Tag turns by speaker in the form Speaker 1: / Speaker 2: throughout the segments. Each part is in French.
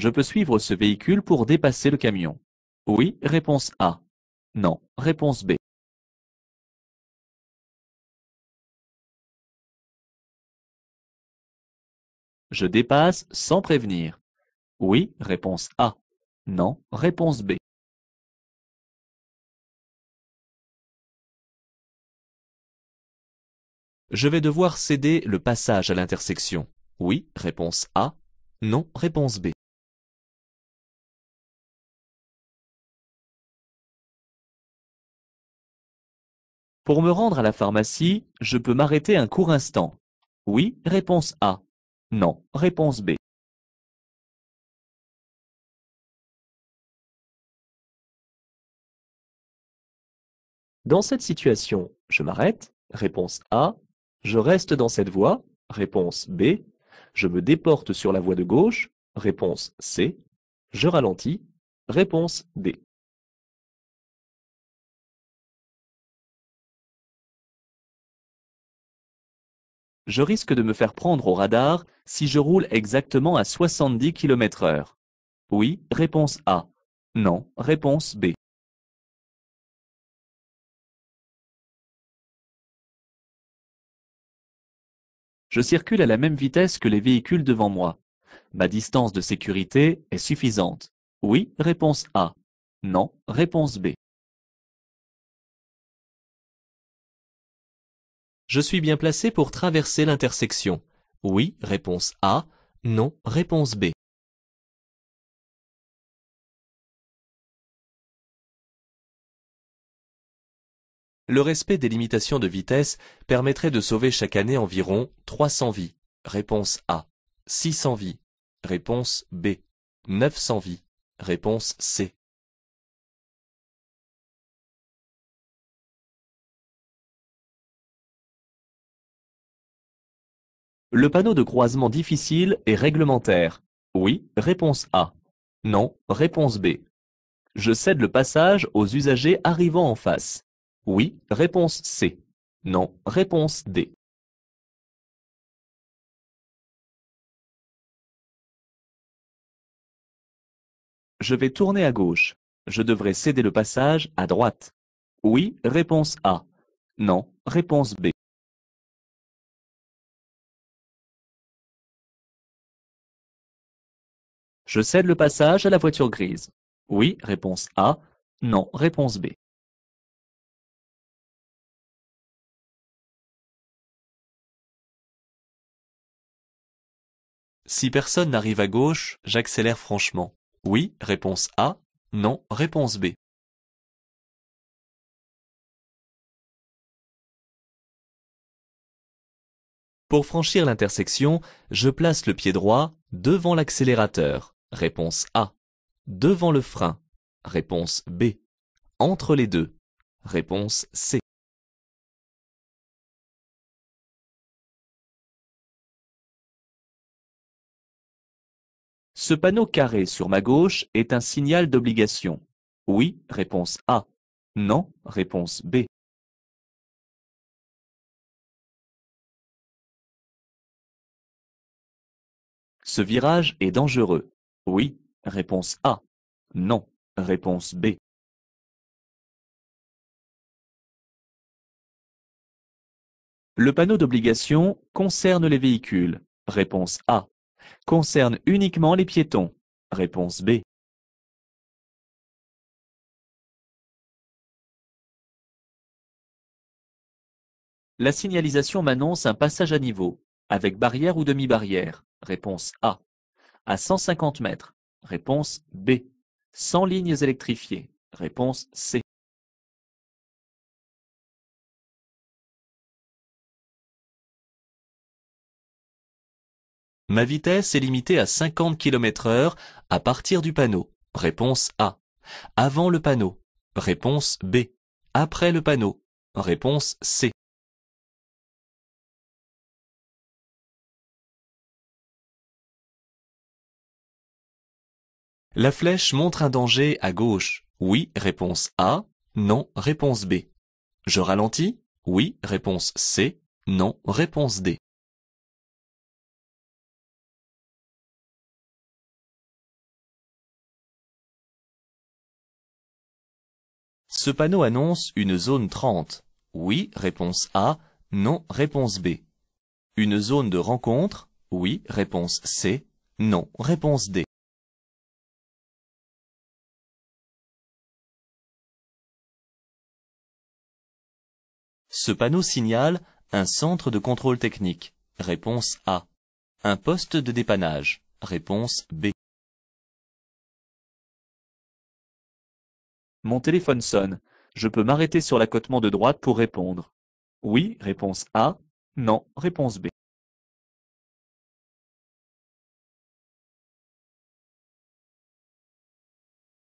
Speaker 1: Je peux suivre ce véhicule pour dépasser le camion. Oui, réponse A. Non, réponse B. Je dépasse sans prévenir. Oui, réponse A. Non, réponse B. Je vais devoir céder le passage à l'intersection. Oui, réponse A. Non, réponse B. Pour me rendre à la pharmacie, je peux m'arrêter un court instant. Oui, réponse A. Non, réponse B. Dans cette situation, je m'arrête. Réponse A. Je reste dans cette voie. Réponse B. Je me déporte sur la voie de gauche. Réponse C. Je ralentis. Réponse D. Je risque de me faire prendre au radar si je roule exactement à 70 km/h. Oui, réponse A. Non, réponse B. Je circule à la même vitesse que les véhicules devant moi. Ma distance de sécurité est suffisante. Oui, réponse A. Non, réponse B. Je suis bien placé pour traverser l'intersection. Oui, réponse A. Non, réponse B. Le respect des limitations de vitesse permettrait de sauver chaque année environ 300 vies. Réponse A. 600 vies. Réponse B. 900 vies. Réponse C. Le panneau de croisement difficile est réglementaire. Oui, réponse A. Non, réponse B. Je cède le passage aux usagers arrivant en face. Oui, réponse C. Non, réponse D. Je vais tourner à gauche. Je devrais céder le passage à droite. Oui, réponse A. Non, réponse B. Je cède le passage à la voiture grise. Oui, réponse A. Non, réponse B. Si personne n'arrive à gauche, j'accélère franchement. Oui, réponse A. Non, réponse B. Pour franchir l'intersection, je place le pied droit devant l'accélérateur. Réponse A. Devant le frein. Réponse B. Entre les deux. Réponse C. Ce panneau carré sur ma gauche est un signal d'obligation. Oui, réponse A. Non, réponse B. Ce virage est dangereux. Oui, réponse A. Non, réponse B. Le panneau d'obligation concerne les véhicules. Réponse A. Concerne uniquement les piétons. Réponse B. La signalisation m'annonce un passage à niveau, avec barrière ou demi-barrière. Réponse A. À 150 mètres. Réponse B. Sans lignes électrifiées. Réponse C. Ma vitesse est limitée à 50 km/h à partir du panneau. Réponse A. Avant le panneau. Réponse B. Après le panneau. Réponse C. La flèche montre un danger à gauche. Oui, réponse A. Non, réponse B. Je ralentis? Oui, réponse C. Non, réponse D. Ce panneau annonce une zone 30. Oui, réponse A. Non, réponse B. Une zone de rencontre. Oui, réponse C. Non, réponse D. Ce panneau signale un centre de contrôle technique. Réponse A. Un poste de dépannage. Réponse B. Mon téléphone sonne. Je peux m'arrêter sur l'accotement de droite pour répondre. Oui, réponse A. Non, réponse B.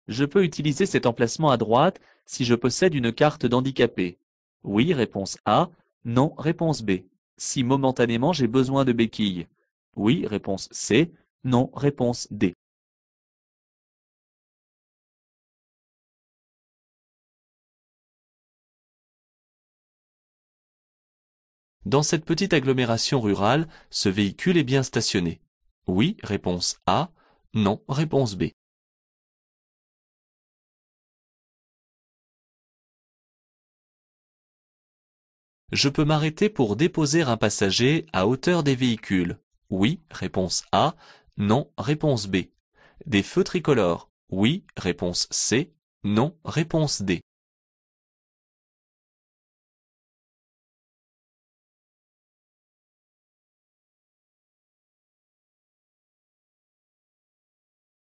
Speaker 1: Je peux utiliser cet emplacement à droite si je possède une carte d'handicapé. Oui, réponse A. Non, réponse B. Si momentanément j'ai besoin de béquilles. Oui, réponse C. Non, réponse D. Dans cette petite agglomération rurale, ce véhicule est bien stationné. Oui, réponse A. Non, réponse B. Je peux m'arrêter pour déposer un passager à hauteur des véhicules. Oui, réponse A. Non, réponse B. Des feux tricolores. Oui, réponse C. Non, réponse D.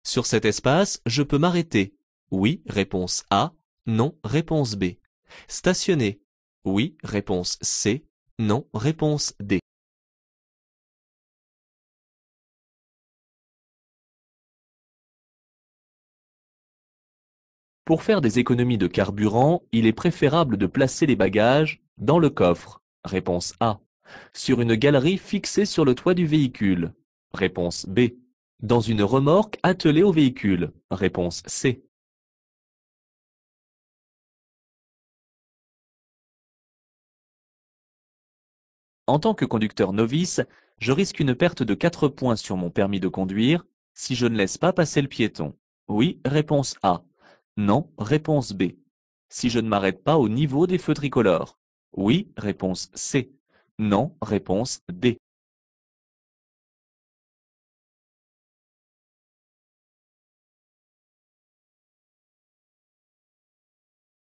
Speaker 1: Sur cet espace, je peux m'arrêter. Oui, réponse A. Non, réponse B. Stationner. Oui, réponse C. Non, réponse D. Pour faire des économies de carburant, il est préférable de placer les bagages dans le coffre. Réponse A. Sur une galerie fixée sur le toit du véhicule. Réponse B. Dans une remorque attelée au véhicule. Réponse C. En tant que conducteur novice, je risque une perte de 4 points sur mon permis de conduire si je ne laisse pas passer le piéton. Oui, réponse A. Non, réponse B. Si je ne m'arrête pas au niveau des feux tricolores. Oui, réponse C. Non, réponse D.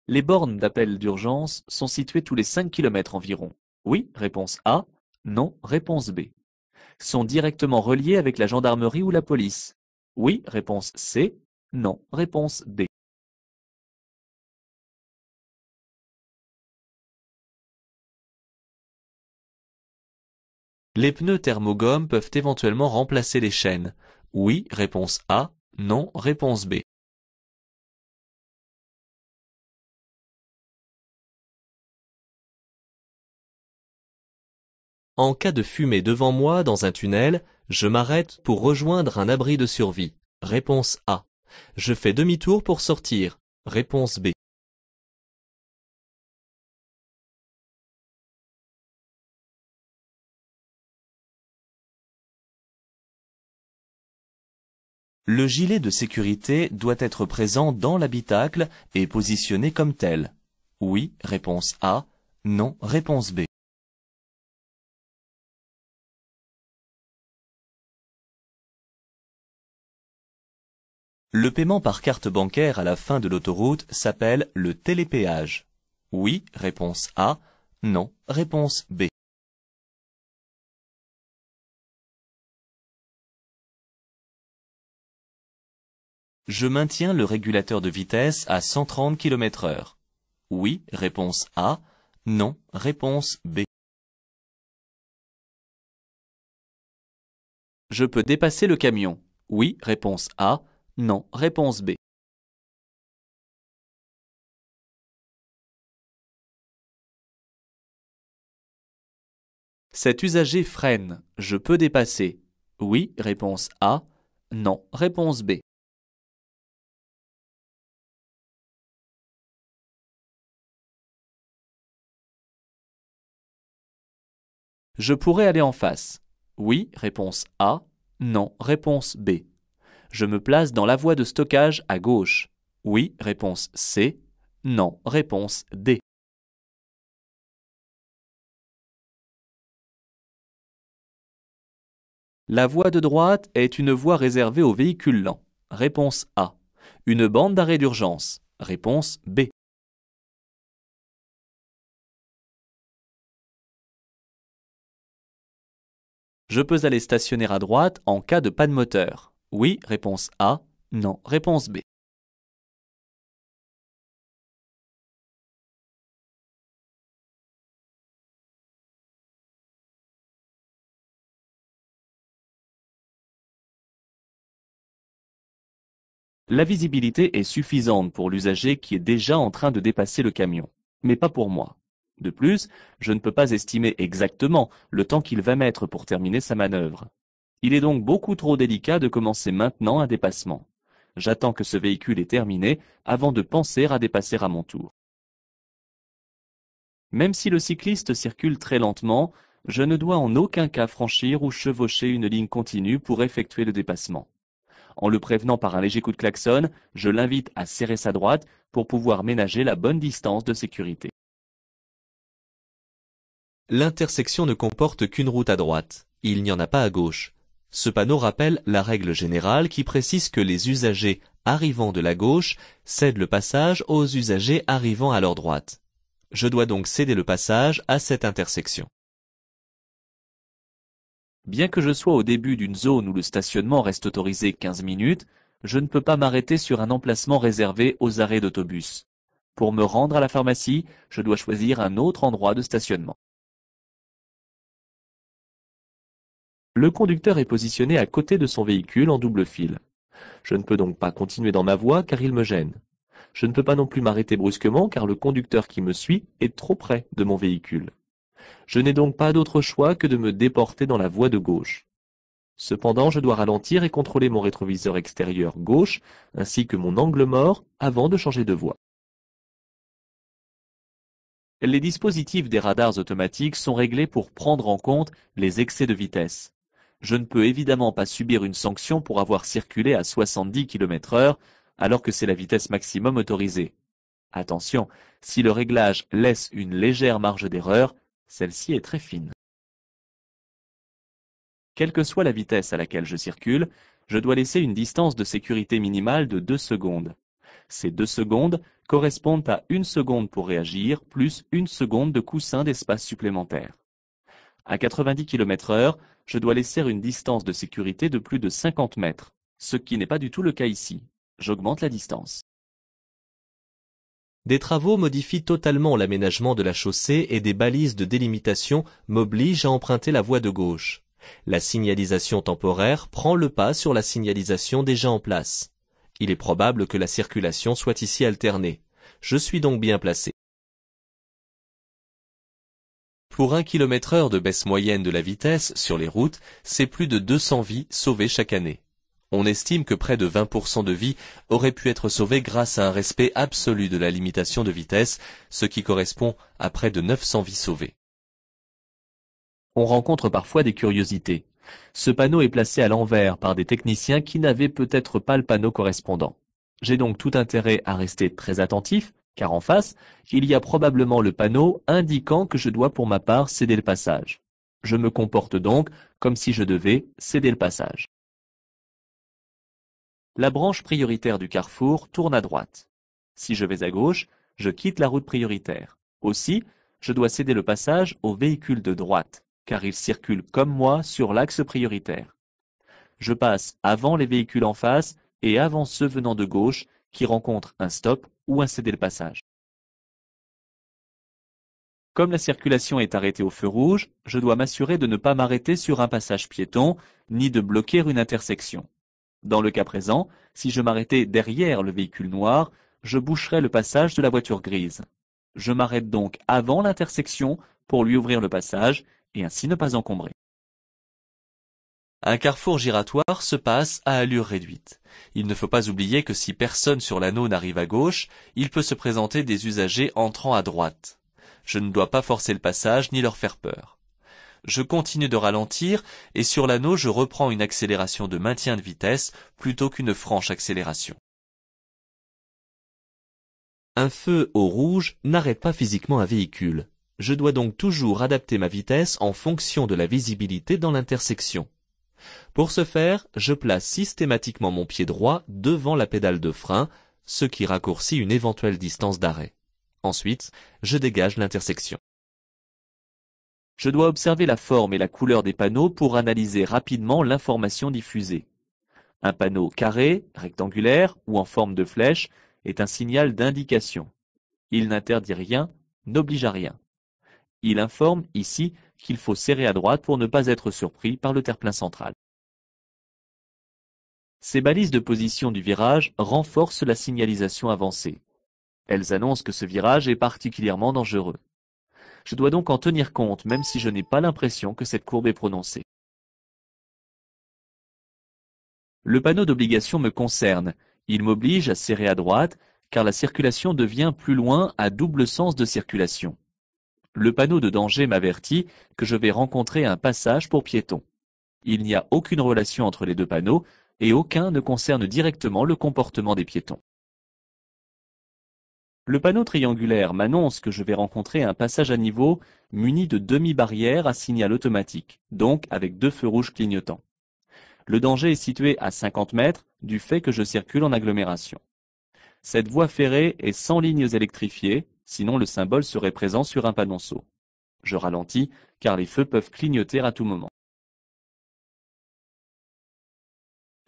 Speaker 1: Les bornes d'appel d'urgence sont situées tous les 5 km environ. Oui, réponse A. Non, réponse B. Sont directement reliées avec la gendarmerie ou la police. Oui, réponse C. Non, réponse D. Les pneus thermogomme peuvent éventuellement remplacer les chaînes. Oui, réponse A. Non, réponse B. En cas de fumée devant moi dans un tunnel, je m'arrête pour rejoindre un abri de survie. Réponse A. Je fais demi-tour pour sortir. Réponse B. Le gilet de sécurité doit être présent dans l'habitacle et positionné comme tel. Oui, réponse A. Non, réponse B. Le paiement par carte bancaire à la fin de l'autoroute s'appelle le télépéage. Oui, réponse A. Non, réponse B. Je maintiens le régulateur de vitesse à 130 km/h. Oui, réponse A. Non, réponse B. Je peux dépasser le camion. Oui, réponse A. Non, réponse B. Cet usager freine. Je peux dépasser. Oui, réponse A. Non, réponse B. Je pourrais aller en face. Oui, réponse A. Non, réponse B. Je me place dans la voie de stockage à gauche. Oui, réponse C. Non, réponse D. La voie de droite est une voie réservée aux véhicules lents. Réponse A. Une bande d'arrêt d'urgence. Réponse B. Je peux aller stationner à droite en cas de panne moteur. Oui, réponse A. Non, réponse B. La visibilité est suffisante pour l'usager qui est déjà en train de dépasser le camion, mais pas pour moi. De plus, je ne peux pas estimer exactement le temps qu'il va mettre pour terminer sa manœuvre. Il est donc beaucoup trop délicat de commencer maintenant un dépassement. J'attends que ce véhicule ait terminé avant de penser à dépasser à mon tour. Même si le cycliste circule très lentement, je ne dois en aucun cas franchir ou chevaucher une ligne continue pour effectuer le dépassement. En le prévenant par un léger coup de klaxon, je l'invite à serrer sa droite pour pouvoir ménager la bonne distance de sécurité.
Speaker 2: L'intersection ne comporte qu'une route à droite. Il n'y en a pas à gauche. Ce panneau rappelle la règle générale qui précise que les usagers arrivant de la gauche cèdent le passage aux usagers arrivant à leur droite. Je dois donc céder le passage à cette intersection.
Speaker 1: Bien que je sois au début d'une zone où le stationnement reste autorisé 15 minutes, je ne peux pas m'arrêter sur un emplacement réservé aux arrêts d'autobus. Pour me rendre à la pharmacie, je dois choisir un autre endroit de stationnement. Le conducteur est positionné à côté de son véhicule en double file. Je ne peux donc pas continuer dans ma voie car il me gêne. Je ne peux pas non plus m'arrêter brusquement car le conducteur qui me suit est trop près de mon véhicule. Je n'ai donc pas d'autre choix que de me déporter dans la voie de gauche. Cependant, je dois ralentir et contrôler mon rétroviseur extérieur gauche ainsi que mon angle mort avant de changer de voie. Les dispositifs des radars automatiques sont réglés pour prendre en compte les excès de vitesse. Je ne peux évidemment pas subir une sanction pour avoir circulé à 70 km/h alors que c'est la vitesse maximum autorisée. Attention, si le réglage laisse une légère marge d'erreur, celle-ci est très fine. Quelle que soit la vitesse à laquelle je circule, je dois laisser une distance de sécurité minimale de 2 secondes. Ces 2 secondes correspondent à 1 seconde pour réagir, plus 1 seconde de coussin d'espace supplémentaire. À 90 km/h, je dois laisser une distance de sécurité de plus de 50 mètres, ce qui n'est pas du tout le cas ici. J'augmente la distance.
Speaker 2: Des travaux modifient totalement l'aménagement de la chaussée et des balises de délimitation m'obligent à emprunter la voie de gauche. La signalisation temporaire prend le pas sur la signalisation déjà en place. Il est probable que la circulation soit ici alternée. Je suis donc bien placé. Pour 1 km/h de baisse moyenne de la vitesse sur les routes, c'est plus de 200 vies sauvées chaque année. On estime que près de 20% de vies auraient pu être sauvées grâce à un respect absolu de la limitation de vitesse, ce qui correspond à près de 900 vies sauvées.
Speaker 1: On rencontre parfois des curiosités. Ce panneau est placé à l'envers par des techniciens qui n'avaient peut-être pas le panneau correspondant. J'ai donc tout intérêt à rester très attentif, car en face, il y a probablement le panneau indiquant que je dois pour ma part céder le passage. Je me comporte donc comme si je devais céder le passage. La branche prioritaire du carrefour tourne à droite. Si je vais à gauche, je quitte la route prioritaire. Aussi, je dois céder le passage aux véhicules de droite, car ils circulent comme moi sur l'axe prioritaire. Je passe avant les véhicules en face et avant ceux venant de gauche qui rencontrent un stop ou un céder le passage. Comme la circulation est arrêtée au feu rouge, je dois m'assurer de ne pas m'arrêter sur un passage piéton, ni de bloquer une intersection. Dans le cas présent, si je m'arrêtais derrière le véhicule noir, je boucherais le passage de la voiture grise. Je m'arrête donc avant l'intersection pour lui ouvrir le passage et ainsi ne pas encombrer.
Speaker 2: Un carrefour giratoire se passe à allure réduite. Il ne faut pas oublier que si personne sur l'anneau n'arrive à gauche, il peut se présenter des usagers entrant à droite. Je ne dois pas forcer le passage ni leur faire peur. Je continue de ralentir et sur l'anneau je reprends une accélération de maintien de vitesse plutôt qu'une franche accélération.
Speaker 1: Un feu au rouge n'arrête pas physiquement un véhicule. Je dois donc toujours adapter ma vitesse en fonction de la visibilité dans l'intersection. Pour ce faire, je place systématiquement mon pied droit devant la pédale de frein, ce qui raccourcit une éventuelle distance d'arrêt. Ensuite, je dégage l'intersection. Je dois observer la forme et la couleur des panneaux pour analyser rapidement l'information diffusée. Un panneau carré, rectangulaire ou en forme de flèche est un signal d'indication. Il n'interdit rien, n'oblige à rien. Il informe ici qu'il faut serrer à droite pour ne pas être surpris par le terre-plein central. Ces balises de position du virage renforcent la signalisation avancée. Elles annoncent que ce virage est particulièrement dangereux. Je dois donc en tenir compte même si je n'ai pas l'impression que cette courbe est prononcée. Le panneau d'obligation me concerne. Il m'oblige à serrer à droite car la circulation devient plus loin à double sens de circulation. Le panneau de danger m'avertit que je vais rencontrer un passage pour piétons. Il n'y a aucune relation entre les deux panneaux et aucun ne concerne directement le comportement des piétons. Le panneau triangulaire m'annonce que je vais rencontrer un passage à niveau muni de demi-barrière à signal automatique, donc avec deux feux rouges clignotants. Le danger est situé à 50 mètres du fait que je circule en agglomération. Cette voie ferrée est sans lignes électrifiées, sinon le symbole serait présent sur un panonceau. Je ralentis car les feux peuvent clignoter à tout moment.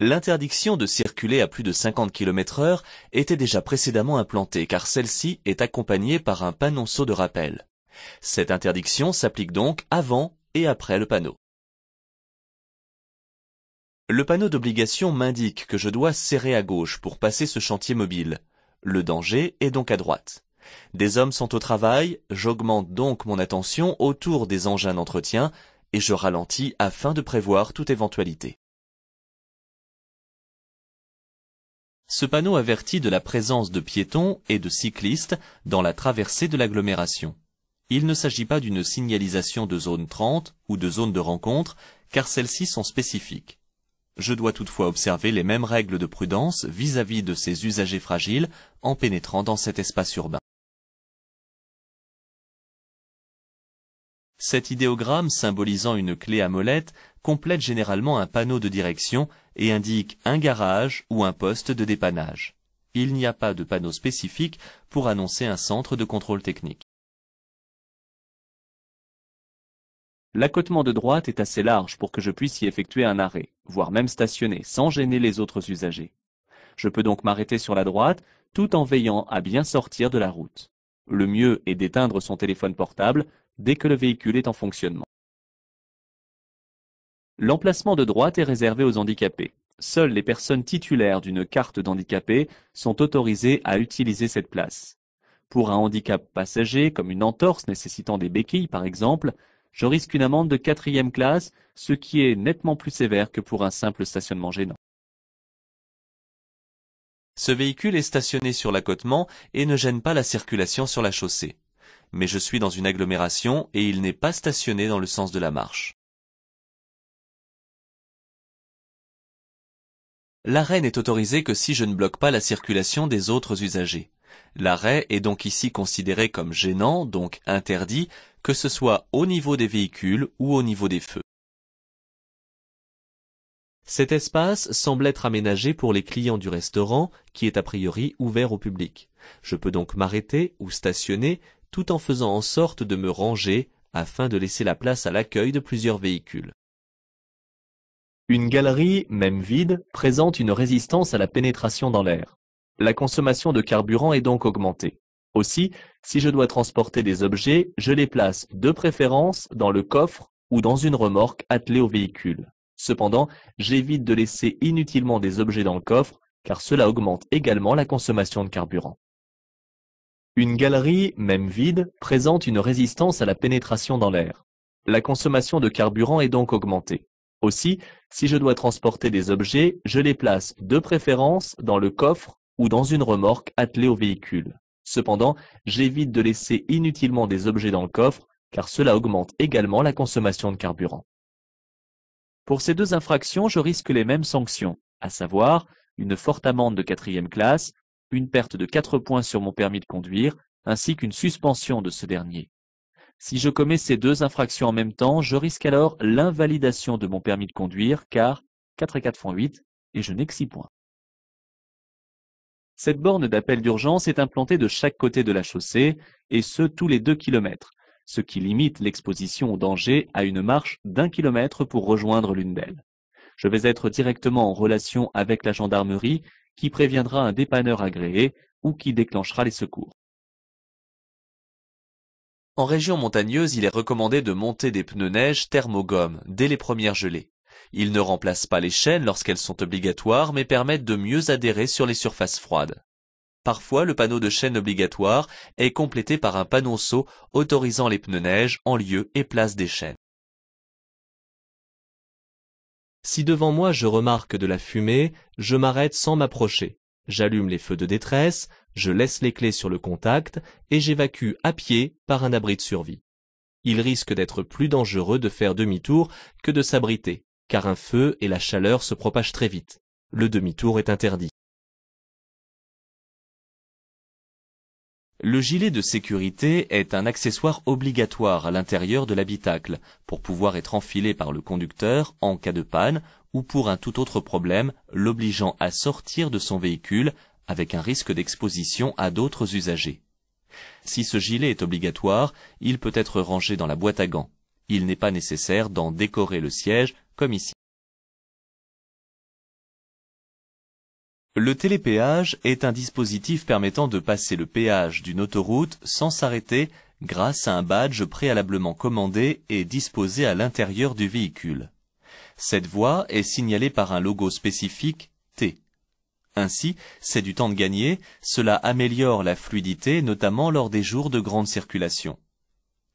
Speaker 1: L'interdiction de circuler à plus de 50 km/h était déjà précédemment implantée car celle-ci est accompagnée par un panonceau de rappel. Cette interdiction s'applique donc avant et après le panneau. Le panneau d'obligation m'indique que je dois serrer à gauche pour passer ce chantier mobile. Le danger est donc à droite. Des hommes sont au travail, j'augmente donc mon attention autour des engins d'entretien et je ralentis afin de prévoir toute éventualité. Ce panneau avertit de la présence de piétons et de cyclistes dans la traversée de l'agglomération. Il ne s'agit pas d'une signalisation de zone 30 ou de zone de rencontre, car celles-ci sont spécifiques. Je dois toutefois observer les mêmes règles de prudence vis-à-vis de ces usagers fragiles en pénétrant dans cet espace urbain. Cet idéogramme symbolisant une clé à molette complète généralement un panneau de direction et indique un garage ou un poste de dépannage. Il n'y a pas de panneau spécifique pour annoncer un centre de contrôle technique. L'accotement de droite est assez large pour que je puisse y effectuer un arrêt, voire même stationner, sans gêner les autres usagers. Je peux donc m'arrêter sur la droite tout en veillant à bien sortir de la route. Le mieux est d'éteindre son téléphone portable dès que le véhicule est en fonctionnement. L'emplacement de droite est réservé aux handicapés. Seules les personnes titulaires d'une carte d'handicapé sont autorisées à utiliser cette place. Pour un handicap passager, comme une entorse nécessitant des béquilles par exemple, je risque une amende de 4e classe, ce qui est nettement plus sévère que pour un simple stationnement gênant. Ce véhicule est stationné sur l'accotement et ne gêne pas la circulation sur la chaussée. Mais je suis dans une agglomération et il n'est pas stationné dans le sens de la marche. L'arrêt n'est autorisé que si je ne bloque pas la circulation des autres usagers. L'arrêt est donc ici considéré comme gênant, donc interdit, que ce soit au niveau des véhicules ou au niveau des feux. Cet espace semble être aménagé pour les clients du restaurant, qui est a priori ouvert au public. Je peux donc m'arrêter ou stationner tout en faisant en sorte de me ranger afin de laisser la place à l'accueil de plusieurs véhicules. Une galerie, même vide, présente une résistance à la pénétration dans l'air. La consommation de carburant est donc augmentée. Aussi, si je dois transporter des objets, je les place de préférence dans le coffre ou dans une remorque attelée au véhicule. Cependant, j'évite de laisser inutilement des objets dans le coffre, car cela augmente également la consommation de carburant. Une galerie, même vide, présente une résistance à la pénétration dans l'air. La consommation de carburant est donc augmentée. Aussi, si je dois transporter des objets, je les place de préférence dans le coffre ou dans une remorque attelée au véhicule. Cependant, j'évite de laisser inutilement des objets dans le coffre, car cela augmente également la consommation de carburant. Pour ces deux infractions, je risque les mêmes sanctions, à savoir une forte amende de 4e classe une perte de 4 points sur mon permis de conduire, ainsi qu'une suspension de ce dernier. Si je commets ces deux infractions en même temps, je risque alors l'invalidation de mon permis de conduire, car 4 et 4 font 8, et je n'ai que 6 points. Cette borne d'appel d'urgence est implantée de chaque côté de la chaussée, et ce tous les 2 km, ce qui limite l'exposition au danger à une marche d'1 km pour rejoindre l'une d'elles. Je vais être directement en relation avec la gendarmerie qui préviendra un dépanneur agréé ou qui déclenchera les secours.
Speaker 2: En région montagneuse, il est recommandé de monter des pneus neige thermogomme dès les premières gelées. Ils ne remplacent pas les chaînes lorsqu'elles sont obligatoires, mais permettent de mieux adhérer sur les surfaces froides. Parfois, le panneau de chaîne obligatoire est complété par un panonceau autorisant les pneus neige en lieu et place des chaînes.
Speaker 3: Si devant moi je remarque de la fumée, je m'arrête sans m'approcher. J'allume les feux de détresse, je laisse les clés sur le contact et j'évacue à pied par un abri de survie. Il risque d'être plus dangereux de faire demi-tour que de s'abriter, car un feu et la chaleur se propagent très vite. Le demi-tour est interdit.
Speaker 2: Le gilet de sécurité est un accessoire obligatoire à l'intérieur de l'habitacle pour pouvoir être enfilé par le conducteur en cas de panne ou pour un tout autre problème l'obligeant à sortir de son véhicule avec un risque d'exposition à d'autres usagers. Si ce gilet est obligatoire, il peut être rangé dans la boîte à gants. Il n'est pas nécessaire d'en décorer le siège comme ici. Le télépéage est un dispositif permettant de passer le péage d'une autoroute sans s'arrêter grâce à un badge préalablement commandé et disposé à l'intérieur du véhicule. Cette voie est signalée par un logo spécifique T. Ainsi, c'est du temps de gagner, cela améliore la fluidité, notamment lors des jours de grande circulation.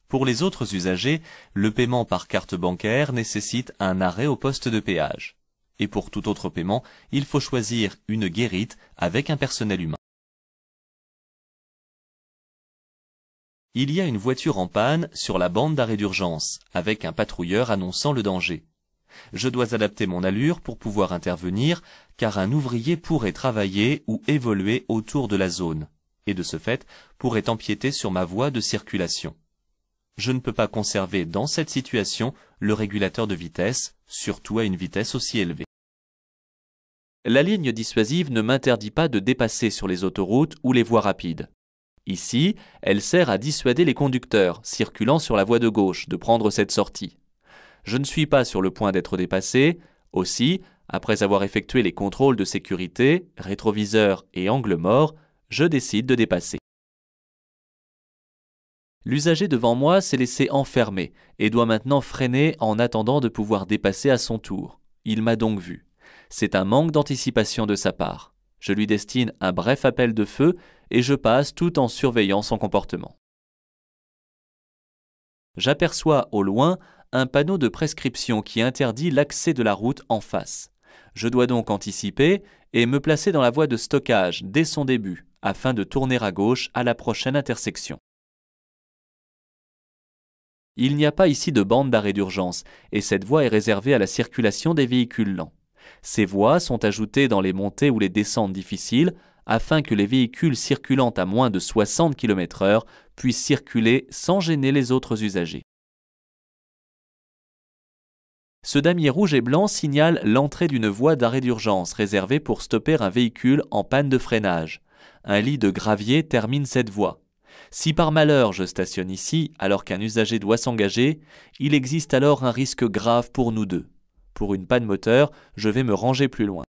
Speaker 2: Pour les autres usagers, le paiement par carte bancaire nécessite un arrêt au poste de péage. Et pour tout autre paiement, il faut choisir une guérite avec un personnel humain. Il y a une voiture en panne sur la bande d'arrêt d'urgence, avec un patrouilleur annonçant le danger. Je dois adapter mon allure pour pouvoir intervenir, car un ouvrier pourrait travailler ou évoluer autour de la zone, et de ce fait pourrait empiéter sur ma voie de circulation. Je ne peux pas conserver dans cette situation le régulateur de vitesse, surtout à une vitesse aussi élevée.
Speaker 1: La ligne dissuasive ne m'interdit pas de dépasser sur les autoroutes ou les voies rapides. Ici, elle sert à dissuader les conducteurs circulant sur la voie de gauche de prendre cette sortie. Je ne suis pas sur le point d'être dépassé, aussi, après avoir effectué les contrôles de sécurité, rétroviseur et angle mort, je décide de dépasser. L'usager devant moi s'est laissé enfermer et doit maintenant freiner en attendant de pouvoir dépasser à son tour. Il m'a donc vu. C'est un manque d'anticipation de sa part. Je lui destine un bref appel de feu et je passe tout en surveillant son comportement. J'aperçois au loin un panneau de prescription qui interdit l'accès de la route en face. Je dois donc anticiper et me placer dans la voie de stockage dès son début afin de tourner à gauche à la prochaine intersection. Il n'y a pas ici de bande d'arrêt d'urgence et cette voie est réservée à la circulation des véhicules lents. Ces voies sont ajoutées dans les montées ou les descentes difficiles afin que les véhicules circulant à moins de 60 km/h puissent circuler sans gêner les autres usagers. Ce damier rouge et blanc signale l'entrée d'une voie d'arrêt d'urgence réservée pour stopper un véhicule en panne de freinage. Un lit de gravier termine cette voie. Si par malheur je stationne ici alors qu'un usager doit s'engager, il existe alors un risque grave pour nous deux. Pour une panne moteur, je vais me ranger plus loin.